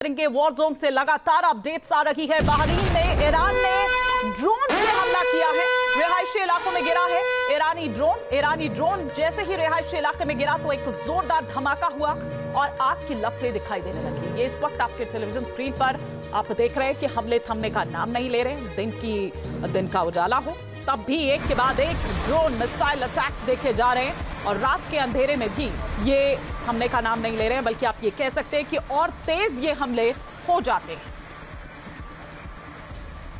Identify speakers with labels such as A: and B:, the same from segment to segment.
A: के war zone से लगातार अपडेट्स आ रही है। बहरीन में ईरान ने ड्रोन से हमला किया है, रिहायशी इलाकों में गिरा है ईरानी ड्रोन जैसे ही रिहायशी इलाके में गिरा तो एक जोरदार धमाका हुआ और आग की लपटें दिखाई देने लगी। ये इस वक्त आपके टेलीविजन स्क्रीन पर आप देख रहे हैं कि हमले थमने का नाम नहीं ले रहे। दिन का उजाला हो तब भी एक के बाद एक ड्रोन मिसाइल अटैक्स देखे जा रहे हैं और रात के अंधेरे में भी ये हमले का नाम नहीं ले रहे हैं, बल्कि आप ये कह सकते हैं कि और तेज ये हमले हो जाते हैं।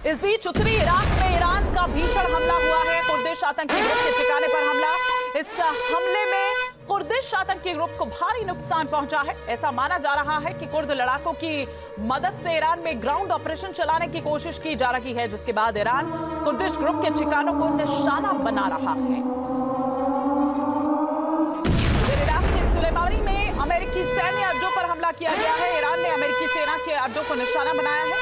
A: इस बीच उत्तरी इराक में ईरान का भीषण हमला हुआ है। कुर्दिश आतंकी ग्रुप के ठिकाने पर हमला। इस हमले में कुर्दिश आतंकी ग्रुप को भारी नुकसान पहुंचा है। ऐसा माना जा रहा है कि कुर्द लड़ाकों की मदद से ईरान में ग्राउंड ऑपरेशन चलाने की कोशिश की जा रही है, जिसके बाद ईरान कुर्दिश ग्रुप के ठिकानों को निशाना बना रहा है। इराक के सुलेमानी में अमेरिकी सैन्य अड्डों पर हमला किया गया है। ईरान ने अमेरिकी सेना के अड्डों को निशाना बनाया है।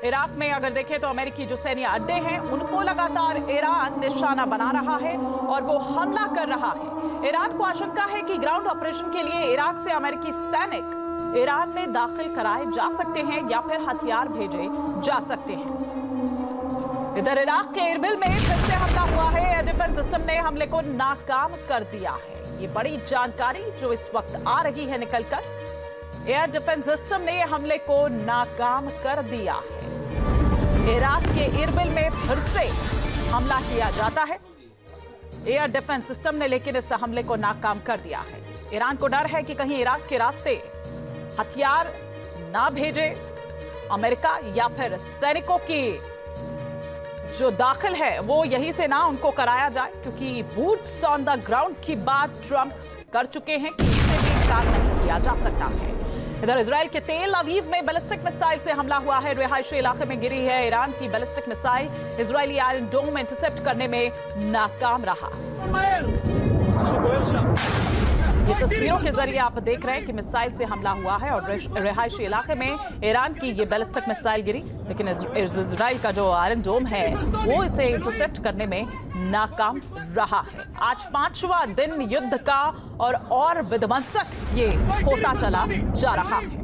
A: इराक में अगर देखें तो अमेरिकी जो सैन्य अड्डे हैं उनको लगातार ईरान निशाना बना रहा है और वो हमला कर रहा है। ईरान को आशंका है कि ग्राउंड ऑपरेशन के लिए इराक से अमेरिकी सैनिक ईरान में दाखिल कराए जा सकते हैं या फिर हथियार भेजे जा सकते हैं। इधर इराक के इरबिल में फिर से हमला हुआ है। एयर डिफेंस सिस्टम ने हमले को नाकाम कर दिया है। ये बड़ी जानकारी जो इस वक्त आ रही है निकलकर। एयर डिफेंस सिस्टम ने हमले को नाकाम कर दिया है। इराक के इरबिल में फिर से हमला किया जाता है एयर डिफेंस सिस्टम ने, लेकिन इस हमले को नाकाम कर दिया है। ईरान को डर है कि कहीं इराक के रास्ते हथियार ना भेजे अमेरिका या फिर सैनिकों की जो दाखिल है वो यहीं से ना उनको कराया जाए, क्योंकि बूट्स ऑन द ग्राउंड की बात ट्रंप कर चुके हैं कि इससे भी इनकार नहीं किया जा सकता है। इधर इजराइल के तेल अवीव में बैलिस्टिक मिसाइल से हमला हुआ है। रिहायशी इलाके में गिरी है ईरान की बैलिस्टिक मिसाइल। इजरायली आयरन डोम इंटरसेप्ट करने में नाकाम रहा। ये तस्वीरों के जरिए आप देख रहे हैं कि मिसाइल से हमला हुआ है और रिहायशी इलाके में ईरान की ये बैलिस्टिक मिसाइल गिरी, लेकिन इजराइल का जो आयरन डोम है वो इसे इंटरसेप्ट करने में नाकाम रहा है। आज 5वां दिन युद्ध का और विध्वंसक ये होता चला जा रहा है।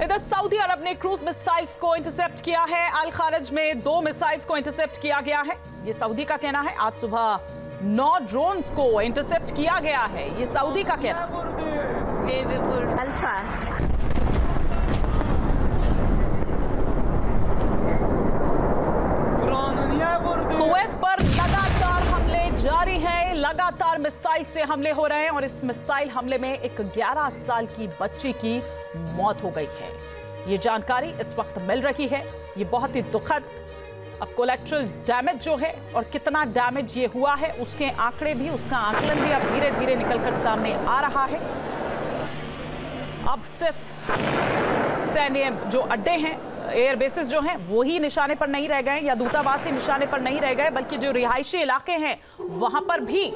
A: इधर सऊदी अरब ने क्रूज मिसाइल्स को इंटरसेप्ट किया है। अल खारज में 2 मिसाइल्स को इंटरसेप्ट किया गया है, ये सऊदी का कहना है। आज सुबह 9 ड्रोन्स को इंटरसेप्ट किया गया है, ये सऊदी का कहना है। कुवैत पर लगातार हमले जारी हैं, लगातार मिसाइल से हमले हो रहे हैं और इस मिसाइल हमले में एक 11 साल की बच्ची की मौत हो गई है। ये जानकारी इस वक्त मिल रही है। ये बहुत ही दुखद। अब कोलैटरल डैमेज जो है और कितना डैमेज ये हुआ है उसके आंकड़े भी, उसका आकलन भी अब धीरे धीरे निकलकर सामने आ रहा है। अब सिर्फ सैन्य जो अड्डे हैं, एयर बेसिस जो हैं वो ही निशाने पर नहीं रह गए या दूतावास ही निशाने पर नहीं रह गए, बल्कि जो रिहायशी इलाके हैं वहां पर भी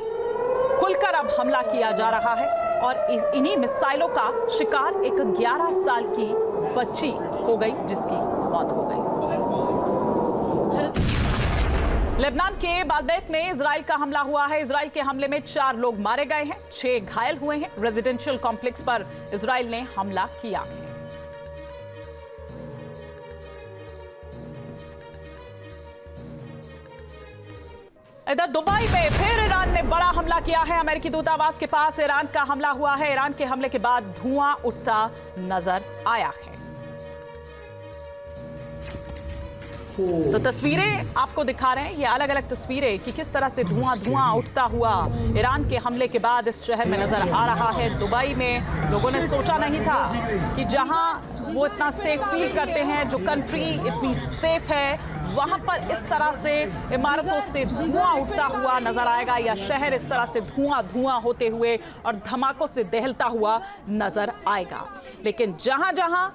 A: खुलकर अब हमला किया जा रहा है और इन्हीं मिसाइलों का शिकार एक 11 साल की बच्ची हो गई जिसकी मौत हो गई। लेबनान के बालबेक में इजराइल का हमला हुआ है। इजराइल के हमले में 4 लोग मारे गए हैं, 6 घायल हुए हैं। रेजिडेंशियल कॉम्प्लेक्स पर इजराइल ने हमला किया है। इधर दुबई में फिर ईरान ने बड़ा हमला किया है। अमेरिकी दूतावास के पास ईरान का हमला हुआ है। ईरान के हमले के बाद धुआं उठता नजर आया है। तो तस्वीरें आपको दिखा रहे हैं, ये अलग अलग तस्वीरें कि किस तरह से धुआं उठता हुआ ईरान के हमले के बाद इस शहर में नजर आ रहा है। दुबई में लोगों ने सोचा नहीं था कि जहां वो इतना सेफ फील करते हैं, जो कंट्री इतनी सेफ है, वहां पर इस तरह से इमारतों से धुआं उठता हुआ नजर आएगा या शहर इस तरह से धुआं होते हुए और धमाकों से दहलता हुआ नजर आएगा। लेकिन जहां जहां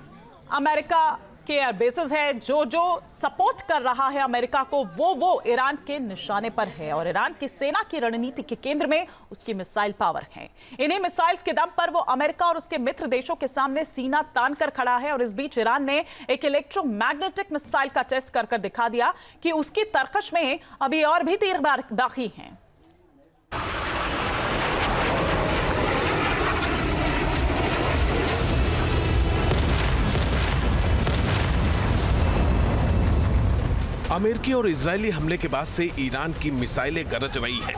A: अमेरिका के एयर बेसेस है, जो सपोर्ट कर रहा है अमेरिका को, वो ईरान के निशाने पर है और ईरान की सेना की रणनीति के केंद्र में उसकी मिसाइल पावर है। इन्हीं मिसाइल्स के दम पर वो अमेरिका और उसके मित्र देशों के सामने सीना तान कर खड़ा है। और इस बीच ईरान ने एक इलेक्ट्रोमैग्नेटिक मिसाइल का टेस्ट कर दिखा दिया कि उसकी तरकश में अभी और भी तीर बाकी हैं।
B: अमेरिकी और इजरायली हमले के बाद से ईरान की मिसाइलें गरज रही हैं।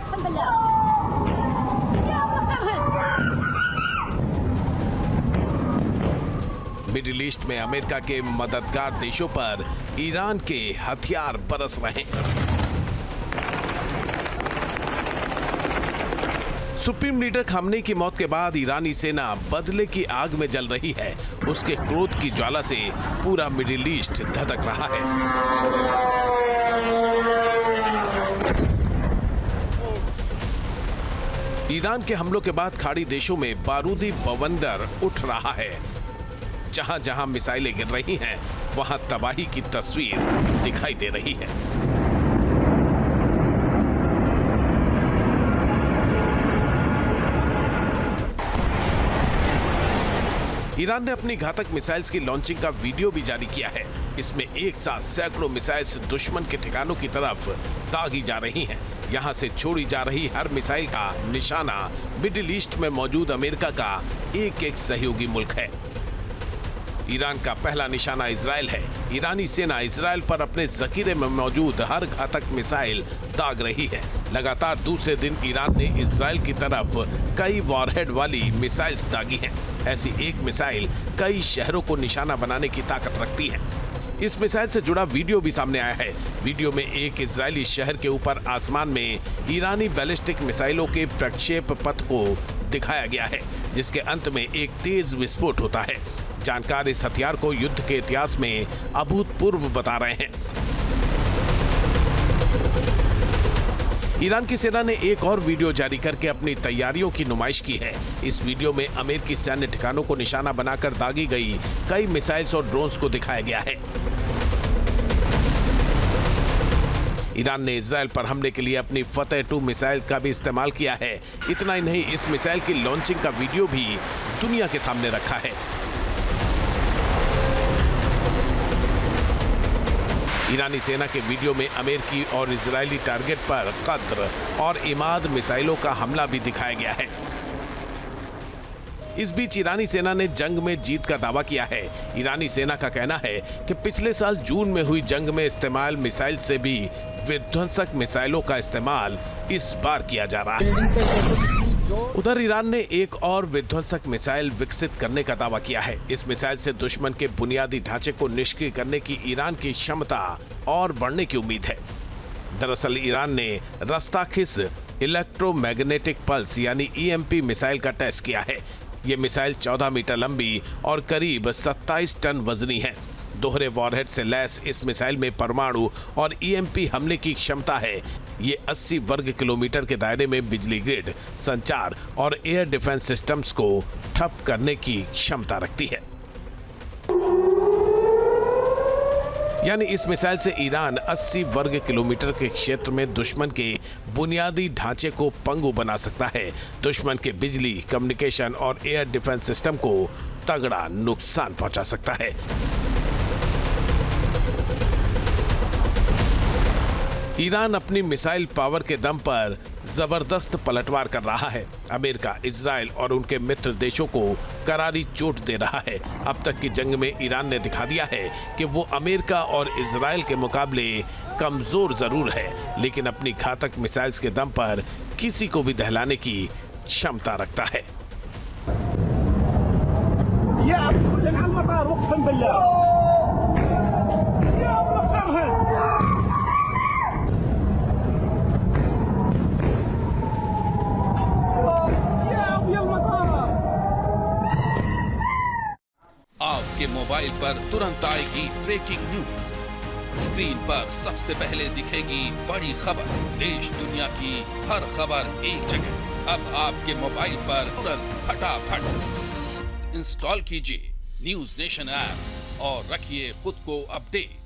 B: मिडिल ईस्ट में अमेरिका के मददगार देशों पर ईरान के हथियार बरस रहे हैं। सुप्रीम लीडर खामनेई की मौत के बाद ईरानी सेना बदले की आग में जल रही है। उसके क्रोध की ज्वाला से पूरा मिडिल ईस्ट धधक रहा है। ईरान के हमलों के बाद खाड़ी देशों में बारूदी बवंडर उठ रहा है। जहां जहां मिसाइलें गिर रही हैं, वहां तबाही की तस्वीर दिखाई दे रही है। ईरान ने अपनी घातक मिसाइल्स की लॉन्चिंग का वीडियो भी जारी किया है। इसमें एक साथ सैकड़ों मिसाइल्स दुश्मन के ठिकानों की तरफ दागी जा रही हैं। यहां से छोड़ी जा रही हर मिसाइल का निशाना मिडिल ईस्ट में मौजूद अमेरिका का एक सहयोगी मुल्क है। ईरान का पहला निशाना इजराइल है। ईरानी सेना इजराइल पर अपने जखीरे में मौजूद हर घातक मिसाइल दाग रही है। लगातार दूसरे दिन ईरान ने इजराइल की तरफ कई वॉरहेड वाली मिसाइल्स दागी हैं। ऐसी एक मिसाइल कई शहरों को निशाना बनाने की ताकत रखती है। इस मिसाइल से जुड़ा वीडियो भी सामने आया है। वीडियो में एक इजरायली शहर के ऊपर आसमान में ईरानी बैलिस्टिक मिसाइलों के प्रक्षेप पथ को दिखाया गया है, जिसके अंत में एक तेज विस्फोट होता है। जानकार इस हथियार को युद्ध के इतिहास में अभूतपूर्व बता रहे हैं। ईरान की सेना ने एक और वीडियो जारी करके अपनी तैयारियों की नुमाइश की है। इस वीडियो में अमेरिकी सैन्य ठिकानों को निशाना बनाकर दागी गई कई मिसाइल्स और ड्रोन्स को दिखाया गया है। ईरान ने इजराइल पर हमले के लिए अपनी फतेह 2 मिसाइल का भी इस्तेमाल किया है। इतना ही नहीं, इस मिसाइल की लॉन्चिंग का वीडियो भी दुनिया के सामने रखा है। ईरानी सेना के वीडियो में अमेरिकी और इजरायली टारगेट पर कद्र और इमाद मिसाइलों का हमला भी दिखाया गया है। इस बीच ईरानी सेना ने जंग में जीत का दावा किया है। ईरानी सेना का कहना है कि पिछले साल जून में हुई जंग में इस्तेमाल मिसाइल से भी विध्वंसक मिसाइलों का इस्तेमाल इस बार किया जा रहा है। उधर ईरान ने एक और विध्वंसक मिसाइल विकसित करने का दावा किया है। इस मिसाइल से दुश्मन के बुनियादी ढांचे को निष्क्रिय करने की ईरान की क्षमता और बढ़ने की उम्मीद है। दरअसल ईरान ने रस्ताखिस इलेक्ट्रोमैग्नेटिक पल्स यानी EMP मिसाइल का टेस्ट किया है। ये मिसाइल 14 मीटर लंबी और करीब 27 टन वजनी है। दोहरे वॉरहेड से लैस इस मिसाइल में परमाणु और EMP हमले की क्षमता है। ये 80 वर्ग किलोमीटर के दायरे में बिजली ग्रिड, संचार और एयर डिफेंस सिस्टम्स को ठप करने की क्षमता रखती है। यानी इस मिसाइल से ईरान 80 वर्ग किलोमीटर के क्षेत्र में दुश्मन के बुनियादी ढांचे को पंगु बना सकता है। दुश्मन के बिजली, कम्युनिकेशन और एयर डिफेंस सिस्टम को तगड़ा नुकसान पहुंचा सकता है। ईरान अपनी मिसाइल पावर के दम पर जबरदस्त पलटवार कर रहा है। अमेरिका, इजराइल और उनके मित्र देशों को करारी चोट दे रहा है। अब तक की जंग में ईरान ने दिखा दिया है कि वो अमेरिका और इजराइल के मुकाबले कमजोर जरूर है, लेकिन अपनी घातक मिसाइल्स के दम पर किसी को भी दहलाने की क्षमता रखता है।
C: आपके मोबाइल पर तुरंत आएगी ब्रेकिंग न्यूज। स्क्रीन पर सबसे पहले दिखेगी बड़ी खबर। देश दुनिया की हर खबर एक जगह। अब आपके मोबाइल पर तुरंत फटाफट इंस्टॉल कीजिए न्यूज नेशन ऐप और रखिए खुद को अपडेट।